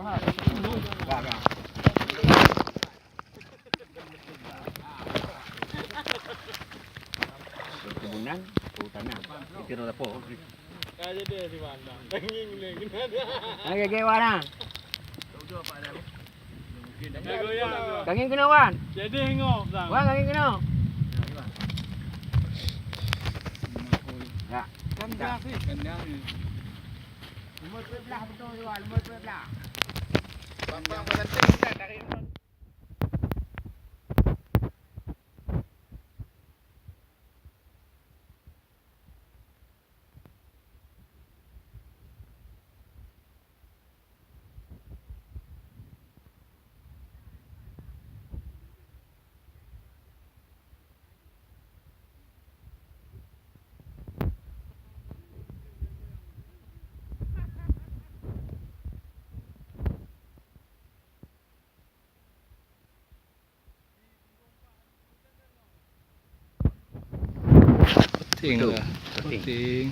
Kebunan, hutan na. Itiro na po. Kaya dia si Wanda. Tanging le gina. Nagagawa na. Nagoya. Kangin ginawan. Jadi hengok sang. Wah, kangin ginaw. Ya. Ganda sih. Ganda ni. Lumot belah betul juga, lumot belah. Bang berhenti kita dari Puting lah. Puting.